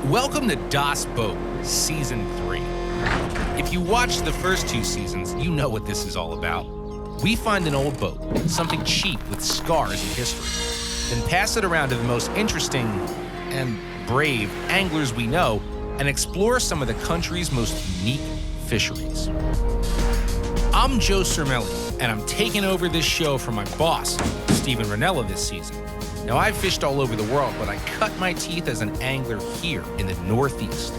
Welcome to Das Boat, Season 3. If you watched the first 2 seasons, you know what this is all about. We find an old boat, something cheap with scars and history, then pass it around to the most interesting and brave anglers we know and explore some of the country's most unique fisheries. I'm Joe Cermelli, and I'm taking over this show from my boss, Steven Ranella, this season. Now, I've fished all over the world, but I cut my teeth as an angler here in the Northeast.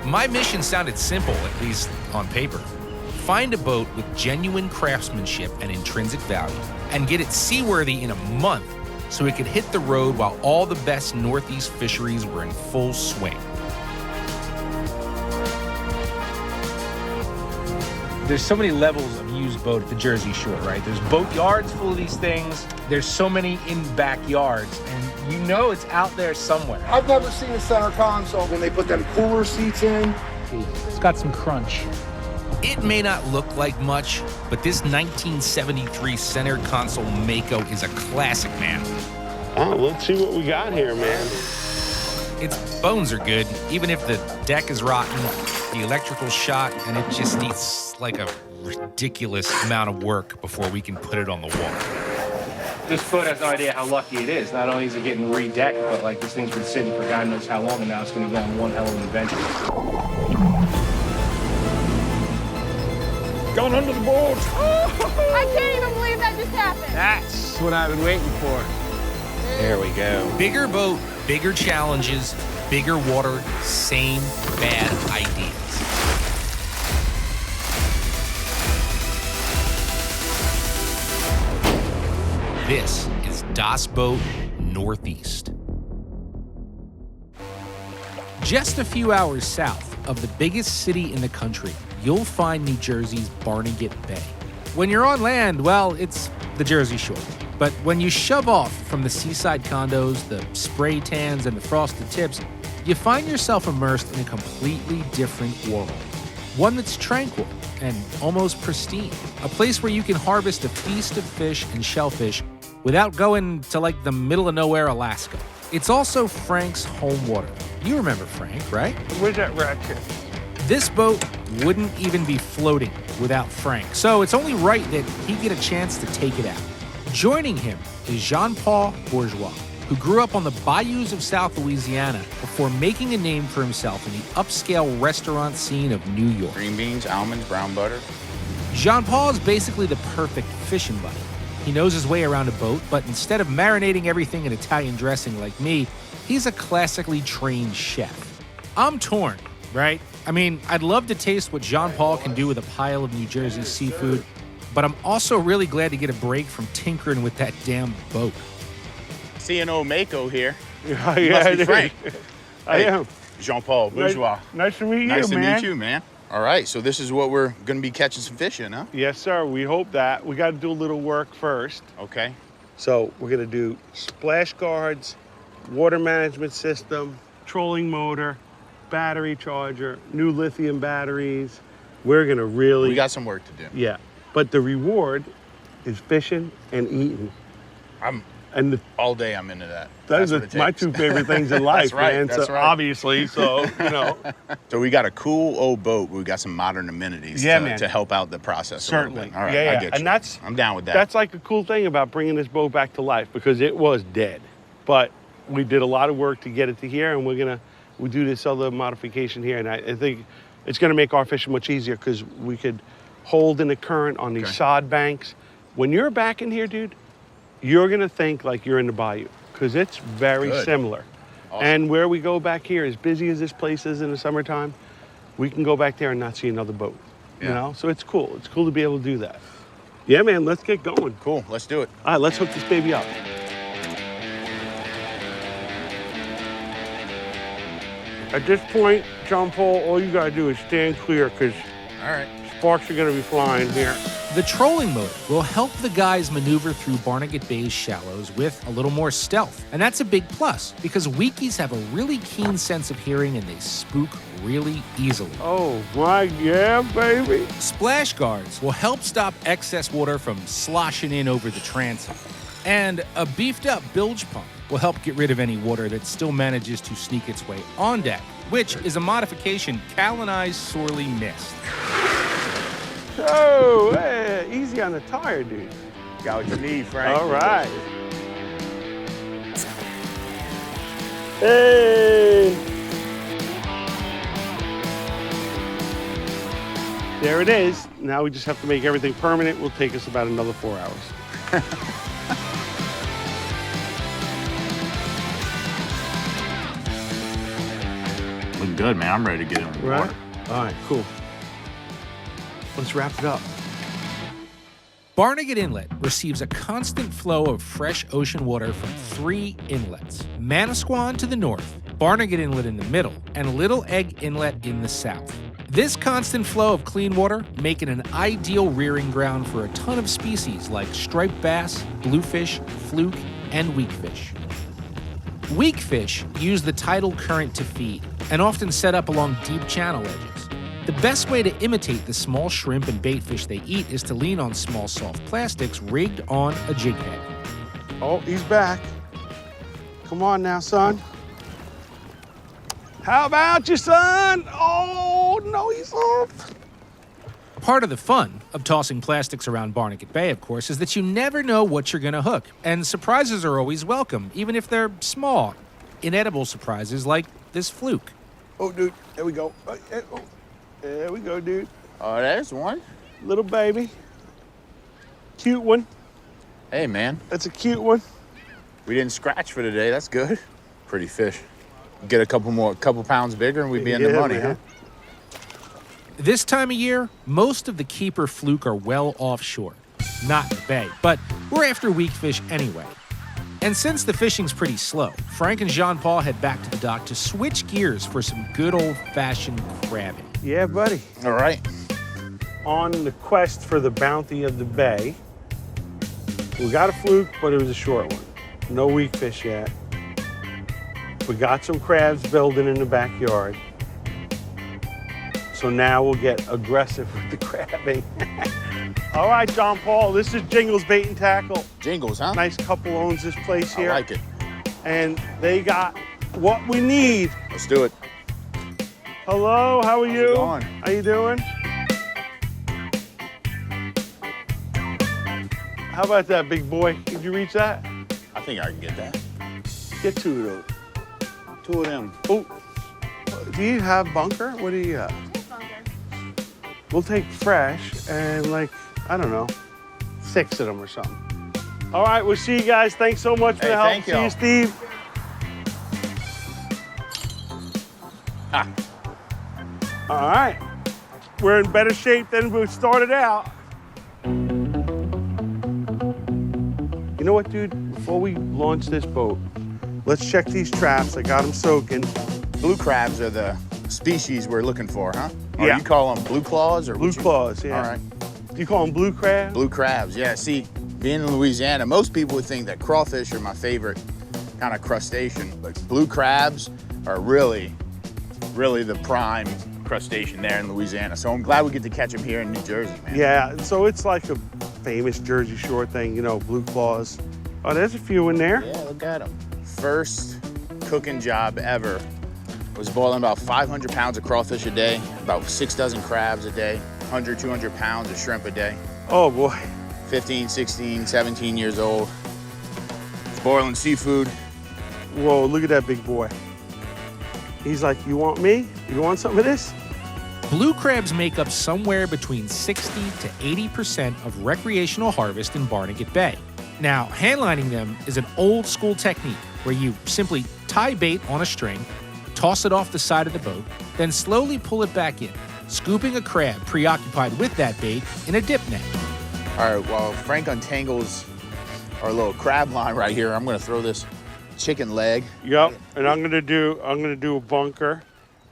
My mission sounded simple, at least on paper. Find a boat with genuine craftsmanship and intrinsic value, and get it seaworthy in a month so it could hit the road while all the best Northeast fisheries were in full swing. There's so many levels of used boat at the Jersey Shore, right? There's boat yards full of these things. There's so many in backyards, and you know it's out there somewhere. I've never seen a center console when they put them cooler seats in. It's got some crunch. It may not look like much, but this 1973 center console Mako is a classic, man. Oh, let's see what we got here, man. Its bones are good, even if the deck is rotten, the electrical's shot, and it just needs like a ridiculous amount of work before we can put it on the water. This boat has no idea how lucky it is. Not only is it getting redecked, but like this thing's been sitting for God knows how long, and now it's going to go on one hell of an adventure. Going under the board. I can't even believe that just happened. That's what I've been waiting for. There we go. Bigger boat, bigger challenges, bigger water, same bad ideas. This is Das Boat Northeast. Just a few hours south of the biggest city in the country, you'll find New Jersey's Barnegat Bay. When you're on land, well, it's the Jersey Shore. But when you shove off from the seaside condos, the spray tans, and the frosted tips, you find yourself immersed in a completely different world. One that's tranquil and almost pristine. A place where you can harvest a feast of fish and shellfish without going to like the middle of nowhere, Alaska. It's also Frank's home water. You remember Frank, right? Where's that ratchet? This boat wouldn't even be floating without Frank, so it's only right that he get a chance to take it out. Joining him is Jean-Paul Bourgeois, who grew up on the bayous of South Louisiana before making a name for himself in the upscale restaurant scene of New York. Green beans, almonds, brown butter. Jean-Paul is basically the perfect fishing buddy. He knows his way around a boat, but instead of marinating everything in Italian dressing like me, he's a classically trained chef. I'm torn, right? I mean, I'd love to taste what Jean-Paul can do with a pile of New Jersey seafood, but I'm also really glad to get a break from tinkering with that damn boat. See an old Mako here. Yeah, You must be Frank. I Hey, am. Jean-Paul Bourgeois. Nice to meet you, Nice to man. meet you, man. All right, so this is what we're gonna be catching some fish in, huh? Yes, sir. We hope that. We got to do a little work first. Okay. So we're going to do splash guards, water management system, trolling motor, battery charger, new lithium batteries. We're going to really... We got some work to do. Yeah. But the reward is fishing and eating. All day I'm into that. Those That's are what it my takes. 2 favorite things in life, That's right, man. that's So right. obviously, so, you know. So we got a cool old boat. We got some modern amenities Yeah, man. to help out the process a little Certainly. bit. All right, Yeah, I yeah. get And you. that's- I'm down with that. That's like a cool thing about bringing this boat back to life, because it was dead. But we did a lot of work to get it to here, and we do this other modification here. And I think it's gonna make our fishing much easier, because we could hold in the current on these sod banks. When you're back in here, dude, you're gonna think like you're in the bayou, because it's very Good. similar. Awesome. And where we go back here, as busy as this place is in the summertime, we can go back there and not see another boat. You Yeah. know, so it's cool. It's cool to be able to do that. Yeah, man, let's get going. Cool, let's do it. All right, let's hook this baby up. At this point, Jean-Paul, all you gotta do is stand clear, because All right. sparks are gonna be flying here. The trolling motor will help the guys maneuver through Barnegat Bay's shallows with a little more stealth. And that's a big plus, because weekies have a really keen sense of hearing and they spook really easily. Oh, my, yeah, baby. Splash guards will help stop excess water from sloshing in over the transom. And a beefed up bilge pump will help get rid of any water that still manages to sneak its way on deck, which is a modification Cal and I sorely missed. Oh, hey, easy on the tire, dude. Got what you need, Frank. All right. Hey. There it is. Now we just have to make everything permanent. It will take us about another 4 hours. Look good, man. I'm ready to get in the water. All right, cool. Let's wrap it up. Barnegat Inlet receives a constant flow of fresh ocean water from 3 inlets: Manasquan to the north, Barnegat Inlet in the middle, and Little Egg Inlet in the south. This constant flow of clean water make it an ideal rearing ground for a ton of species like striped bass, bluefish, fluke, and weakfish. Weakfish use the tidal current to feed and often set up along deep channel edges. The best way to imitate the small shrimp and baitfish they eat is to lean on small soft plastics rigged on a jig head. Oh, he's back. Come on now, son. How about you, son? Oh, no, he's off. Part of the fun of tossing plastics around Barnegat Bay, of course, is that you never know what you're going to hook, and surprises are always welcome, even if they're small, inedible surprises like this fluke. Oh, dude, there we go. There we go, dude. Oh, there's one. Little baby. Cute one. Hey, man. That's a cute one. We didn't scratch for today. That's good. Pretty fish. Get a couple pounds bigger and we'd be in the money, man. huh? This time of year, most of the keeper fluke are well offshore, not in the bay, but we're after weakfish anyway. And since the fishing's pretty slow, Frank and Jean-Paul head back to the dock to switch gears for some good old-fashioned crabbing. Yeah, buddy. All right. On the quest for the bounty of the bay. We got a fluke, but it was a short one. No weakfish yet. We got some crabs building in the backyard. So now we'll get aggressive with the crabbing. All right, Jean-Paul, this is Jingles Bait and Tackle. Jingles, huh? Nice couple owns this place here. I like it. And they got what we need. Let's do it. Hello, how are How's you? it going? How you doing? How about that, big boy? Did you reach that? I think I can get that. Get 2 of those. 2 of them. Oh, do you have bunker? What do you have? We'll take fresh and I don't know, 6 of them or something. All right, we'll see you guys. Thanks so much for the help. Thank See you, y'all. Steve. Ah. All right, we're in better shape than we started out. You know what, dude? Before we launch this boat, let's check these traps. I got them soaking. Blue crabs are the species we're looking for, huh? Or Yeah. you call them blue claws or Blue what you- claws, yeah. All right. You call them blue crab? Blue crabs, yeah. See, being in Louisiana, most people would think that crawfish are my favorite kind of crustacean, but blue crabs are really the prime crustacean there in Louisiana. So I'm glad we get to catch them here in New Jersey, man. Yeah, so it's like a famous Jersey Shore thing, you know, blue claws. Oh, there's a few in there. Yeah, look at them. First cooking job ever was boiling about 500 pounds of crawfish a day, about 6 dozen crabs a day, 100, 200 pounds of shrimp a day. Oh, boy. 15, 16, 17 years old. Boiling seafood. Whoa, look at that big boy. He's like, you want me? You want some of this? Blue crabs make up somewhere between 60 to 80% of recreational harvest in Barnegat Bay. Now, handlining them is an old school technique where you simply tie bait on a string, toss it off the side of the boat, then slowly pull it back in, scooping a crab preoccupied with that bait in a dip net. All right, while Frank untangles our little crab line right here, I'm gonna throw this chicken leg. Yep, and I'm gonna do a bunker.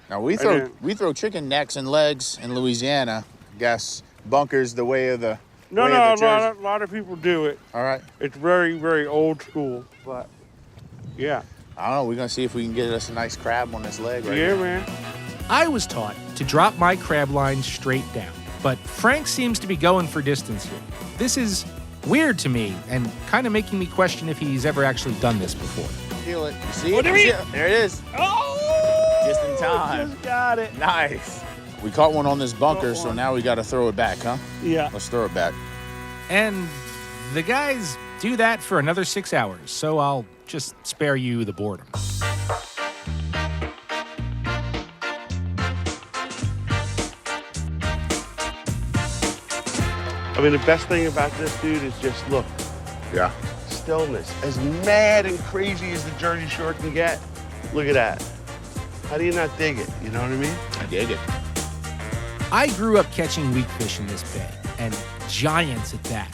Now we throw chicken necks and legs in Louisiana. I guess bunker's the way of the No, way of the Jersey. a lot of people do it. All right. It's very, very old school, but yeah. I don't know. We're gonna see if we can get us a nice crab on this leg right Yeah, here. man. I was taught to drop my crab line straight down, but Frank seems to be going for distance here. This is weird to me and kind of making me question if he's ever actually done this before. feel it. You see Oh, it? there You he- see it? There it is. Oh! Just in time. Just got it. Nice. We caught one on this bunker, so now we got to throw it back, huh? Yeah. Let's throw it back. And the guys do that for another 6 hours, so I'll just spare you the boredom. I mean, the best thing about this, dude, is just look. Yeah. Stillness. As mad and crazy as the Jersey Shore can get, look at that. How do you not dig it? You know what I mean? I dig it. I grew up catching weakfish in this bay, and giants at that.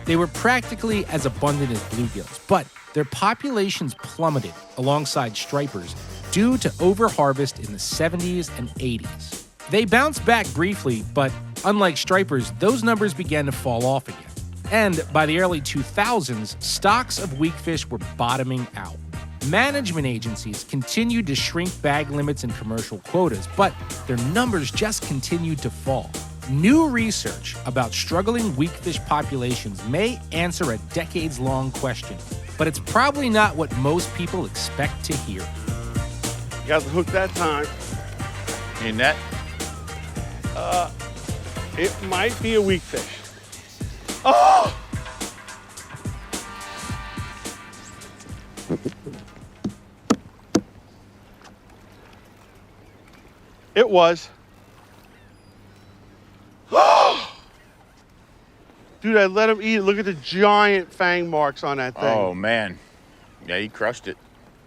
They were practically as abundant as bluegills, but their populations plummeted alongside stripers due to overharvest in the 70s and 80s. They bounced back briefly, but unlike stripers, those numbers began to fall off again. And by the early 2000s, stocks of weakfish were bottoming out. Management agencies continued to shrink bag limits and commercial quotas, but their numbers just continued to fall. New research about struggling weakfish populations may answer a decades-long question, but it's probably not what most people expect to hear. Got the hook that time. In that? It might be a weakfish. Oh! It was. Dude, I let him eat it. Look at the giant fang marks on that thing. Oh, man. Yeah, he crushed it.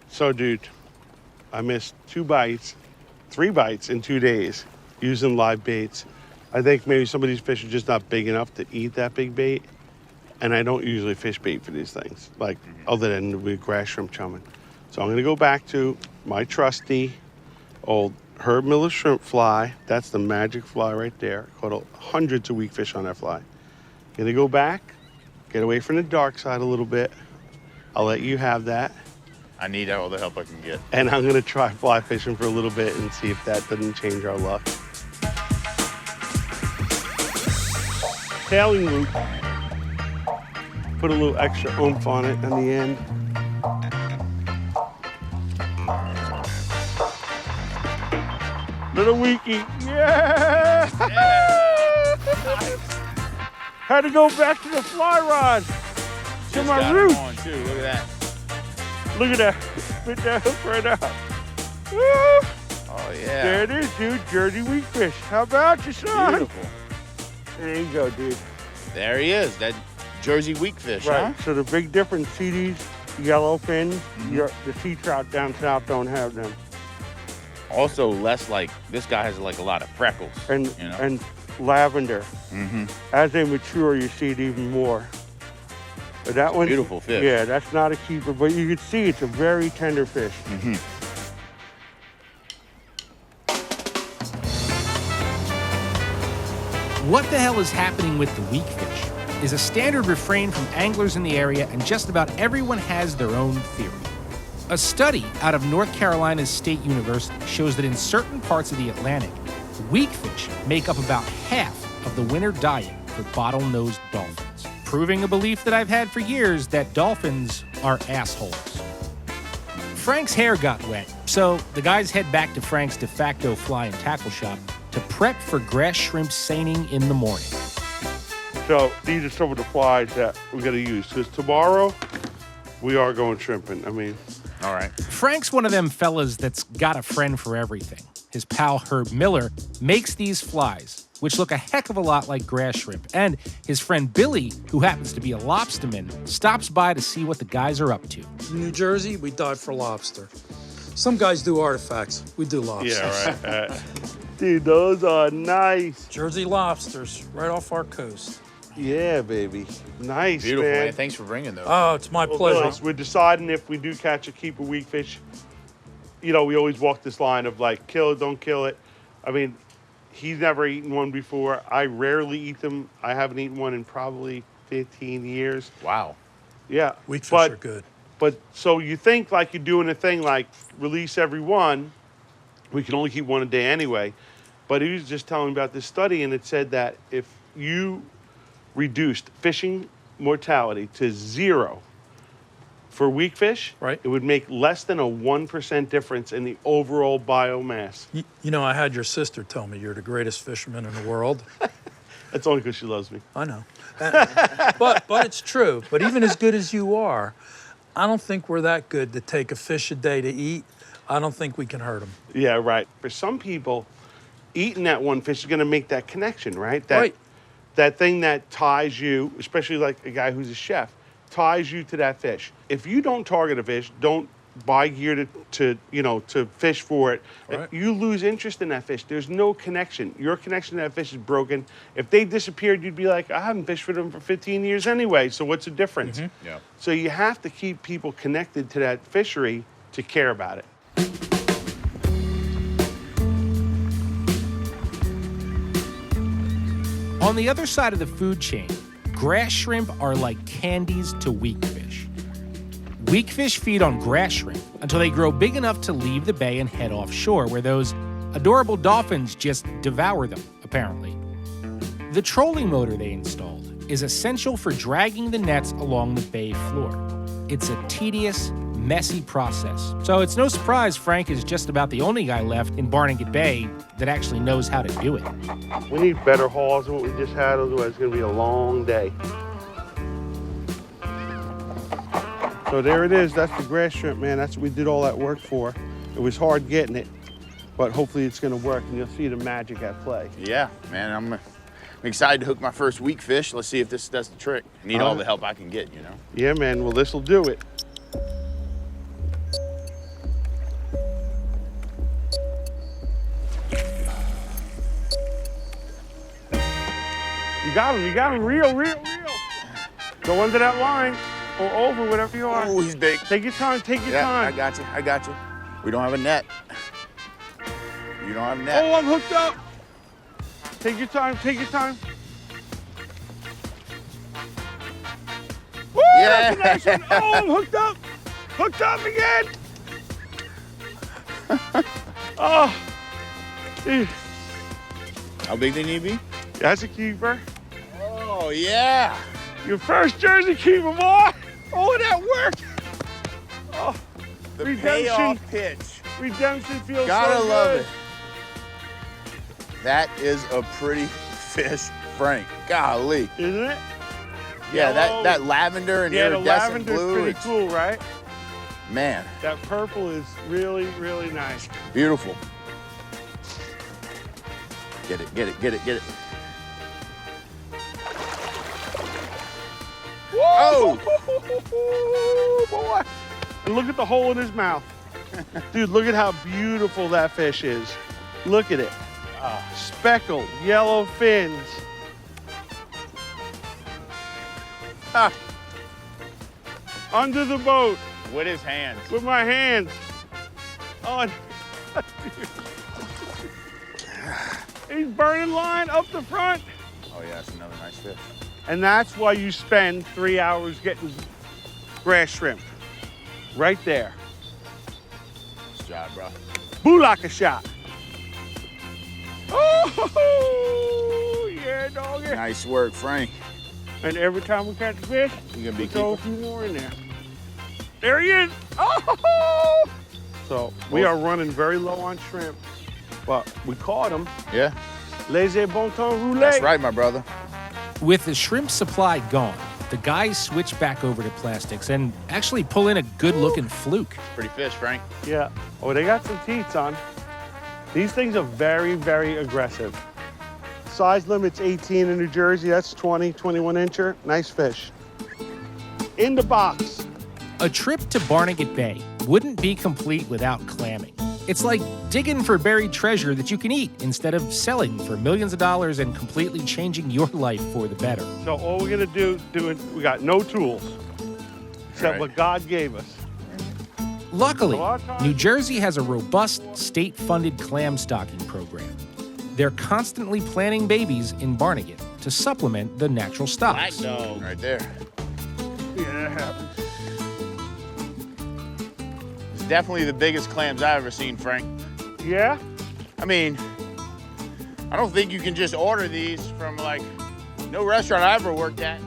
So, dude, I missed 3 bites in 2 days using live baits. I think maybe some of these fish are just not big enough to eat that big bait. And I don't usually fish bait for these things, like other than with grass shrimp chumming. So I'm gonna go back to my trusty old Herb Miller shrimp fly. That's the magic fly right there. Caught hundreds of weakfish on that fly. Gonna go back, get away from the dark side a little bit. I'll let you have that. I need all the help I can get. And I'm gonna try fly fishing for a little bit and see if that doesn't change our luck. Tailing loop. Put a little extra oomph on it on the end. Little weakie. Yeah! Had to go back to the fly rod. To Just my got roots. him on, too. Look at that. Look at that. Spit that hook right out. Woo! Oh, yeah. There it is, dude. Jersey weakfish. How about you, son? Beautiful. There you go, dude. There he is. That Jersey weakfish, Right. huh? So the big difference, see these yellowfins? The sea trout down south don't have them. Also, less like, this guy has like a lot of freckles. And you know? and lavender. Mm-hmm. As they mature, you see it even more. But that one, beautiful fish. Yeah, that's not a keeper, but you can see it's a very tender fish. Mm-hmm. What the hell is happening with the weakfish is a standard refrain from anglers in the area, and just about everyone has their own theory. A study out of North Carolina's State University shows that in certain parts of the Atlantic, weakfish make up about half of the winter diet for bottlenose dolphins, proving a belief that I've had for years that dolphins are assholes. Frank's hair got wet, so the guys head back to Frank's de facto fly and tackle shop to prep for grass shrimp seining in the morning. So these are some of the flies that we're gonna use. Because tomorrow, we are going shrimping. I mean, All right. Frank's one of them fellas that's got a friend for everything. His pal Herb Miller makes these flies, which look a heck of a lot like grass shrimp. And his friend Billy, who happens to be a lobsterman, stops by to see what the guys are up to. In New Jersey, we dive for lobster. Some guys do artifacts. We do lobster. yeah, right. Dude, those are nice. Jersey lobsters, right off our coast. Yeah, baby. Nice, Beautiful, man. man. Thanks for bringing those. Oh, it's my Well, pleasure. look, we're deciding if we do catch a keeper weakfish. You know, we always walk this line of like, kill it, don't kill it. I mean, he's never eaten one before. I rarely eat them. I haven't eaten one in probably 15 years. Wow. Yeah. Weakfish but, are good. But so you think like you're doing a thing like release every one. We can only keep one a day anyway. But he was just telling me about this study, and it said that if you reduced fishing mortality to 0 For weak fish, Right. it would make less than a 1% difference in the overall biomass. You know, I had your sister tell me you're the greatest fisherman in the world. That's only because she loves me. I know. But it's true. But even as good as you are, I don't think we're that good to take a fish a day to eat. I don't think we can hurt them. Yeah, right. For some people, eating that one fish is going to make that connection, right? Right. That thing that ties you, especially like a guy who's a chef, ties you to that fish. If you don't target a fish, don't buy gear to fish for it, Right. you lose interest in that fish. There's no connection. Your connection to that fish is broken. If they disappeared, you'd be like, I haven't fished for them for 15 years anyway, so what's the difference? Yeah. So you have to keep people connected to that fishery to care about it. On the other side of the food chain, grass shrimp are like candies to weak fish. Weak fish feed on grass shrimp until they grow big enough to leave the bay and head offshore, where those adorable dolphins just devour them, apparently. The trolling motor they installed is essential for dragging the nets along the bay floor. It's a tedious, messy process. So it's no surprise Frank is just about the only guy left in Barnegat Bay that actually knows how to do it. We need better hauls than what we just had, otherwise it's gonna be a long day. So there it is, that's the grass shrimp, man. That's what we did all that work for. It was hard getting it, but hopefully it's gonna work and you'll see the magic at play. Yeah, man, I'm excited to hook my first weak fish. Let's see if this does the trick. Need all the help I can get, you know? Yeah, man, well this'll do it. You got him, real. Go under that line or over, whatever you are. Oh, he's big. Take your time, Yeah, time. I got you. We don't have a net. You don't have a net. Oh, I'm hooked up. Take your time. Woo, Yeah. that's a nice one. Oh, I'm hooked up. Hooked up again. Oh. Eh, How big they need to be? that's a keeper. Oh, yeah. Your first Jersey keeper, boy. Oh, that worked. Oh, The Redemption. payoff pitch. redemption feels Gotta so love good. it. That is a pretty fish, Frank. Golly. Isn't it? Yeah, Yellow. that lavender and Yeah, the iridescent lavender's blue. pretty It's, cool, right? man, That purple is really, really nice. beautiful. Get it. Oh! Boy. And look at the hole in his mouth. Dude, look at how beautiful that fish is. Look at it. Speckled, yellow fins. Ah. Under the boat With his hands. with my hands. Oh, he's burning line up the front. Oh, yeah, that's another nice fish. And that's why you spend 3 hours getting grass shrimp. Right there. Nice job, bro. Bulaka shot. Oh, yeah, doggy. Nice work, Frank. And every time we catch a fish, You gonna be we throw a keeping? few more in there. There he is. Oh! So we are running very low on shrimp, but we caught him. Yeah, Laissez bon temps rouler. that's right, my brother. With the shrimp supply gone, the guys switch back over to plastics and actually pull in a good-looking fluke. Pretty fish, Frank. Yeah. Oh, they got some teats on. These things are very, very aggressive. Size limit's 18 in New Jersey. That's 20, 21 incher. Nice fish. In the box. A trip to Barnegat Bay wouldn't be complete without clamming. It's like digging for buried treasure that you can eat instead of selling for millions of dollars and completely changing your life for the better. So all we're gonna do it, we got no tools except Right. what God gave us. Luckily, A lot of times- New Jersey has a robust state-funded clam stocking program. They're constantly planting babies in Barnegat to supplement the natural stocks. dog. Right there. Yeah, that happens. It's definitely the biggest clams I've ever seen, Frank. Yeah? I mean, I don't think you can just order these from like no restaurant I ever worked at.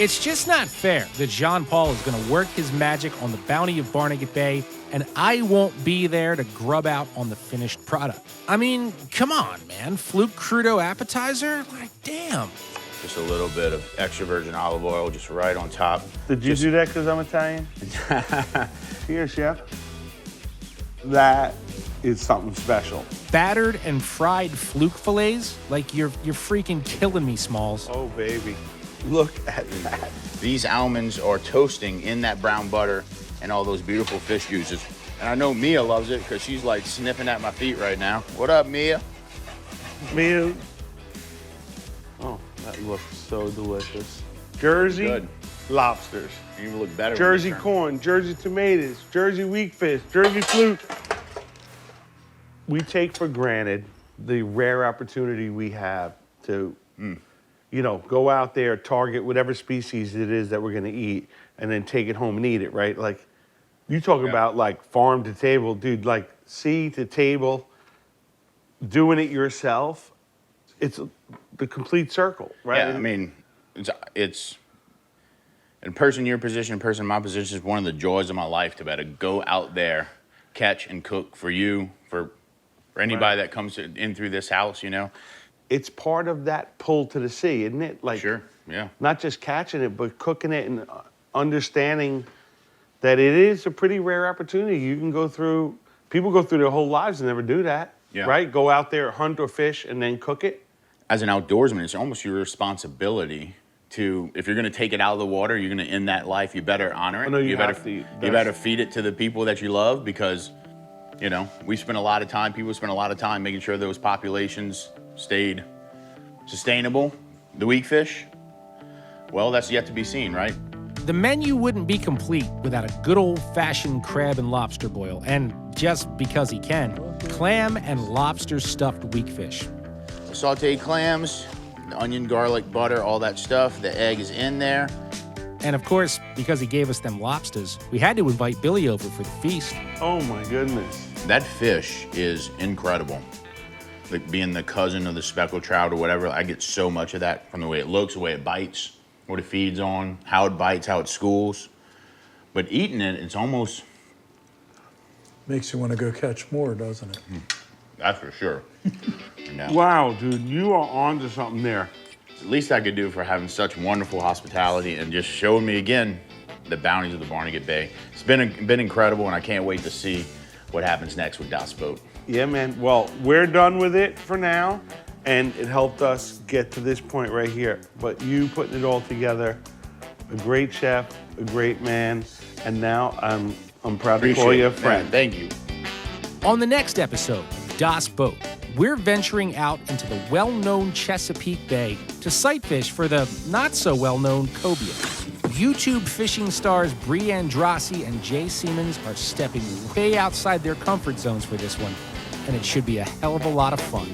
It's just not fair that Jean-Paul is going to work his magic on the bounty of Barnegat Bay, and I won't be there to grub out on the finished product. I mean, come on, man. Fluke crudo appetizer? Like, damn. Just a little bit of extra virgin olive oil just right on top. Did you do that because I'm Italian? Here, chef. That is something special. Battered and fried fluke fillets? Like, you're freaking killing me, Smalls. Oh, baby. Look at that. These almonds are toasting in that brown butter and all those beautiful fish juices. And I know Mia loves it because she's like sniffing at my feet right now. What up, Mia? Mia. Oh, that looks so delicious. Jersey Good. lobsters. You even look better. Jersey when you turn. corn, Jersey tomatoes, Jersey weakfish, Jersey fluke. We take for granted the rare opportunity we have to, you know, go out there, target whatever species it is that we're gonna eat, and then take it home and eat it, right? Like, you talk about like farm to table, dude, like sea to table, doing it yourself. It's the complete circle, right? Yeah, I mean, it's in person in your position, in person in my position, is one of the joys of my life to be able to go out there, catch and cook for you, for anybody that comes in through this house, you know. It's part of that pull to the sea, isn't it? Like, Sure, yeah. not just catching it, but cooking it and understanding that it is a pretty rare opportunity. You can go through, people go through their whole lives and never do that, right? Go out there, hunt or fish, and then cook it. As an outdoorsman, it's almost your responsibility to, if you're gonna take it out of the water, you're gonna end that life, you better honor it. I know you better, have to. you better feed it to the people that you love because, you know, we spend a lot of time, people spend a lot of time making sure those populations stayed sustainable. The weakfish, well, that's yet to be seen, right? The menu wouldn't be complete without a good old-fashioned crab and lobster boil, and just because he can, clam and lobster stuffed weakfish. The sauteed clams, the onion, garlic, butter, all that stuff. The egg is in there. And of course, because he gave us them lobsters, we had to invite Billy over for the feast. Oh my goodness. That fish is incredible. Like being the cousin of the speckled trout or whatever, I get so much of that from the way it looks, the way it bites, what it feeds on, how it bites, how it schools. But eating it, it's almost... Makes you want to go catch more, doesn't it? That's for sure. No. Wow, dude, you are onto something there. At least I could do for having such wonderful hospitality and just showing me again the bounties of the Barnegat Bay. It's been incredible, and I can't wait to see what happens next with Das Boat. Yeah, man. Well, we're done with it for now, and it helped us get to this point right here. But you putting it all together, a great chef, a great man, and now I'm proud to call you a friend. Yeah, thank you. On the next episode, Das Boat, we're venturing out into the well-known Chesapeake Bay to sight fish for the not-so-well-known cobia. YouTube fishing stars Bree Andrassi and Jay Siemens are stepping way outside their comfort zones for this one, and it should be a hell of a lot of fun.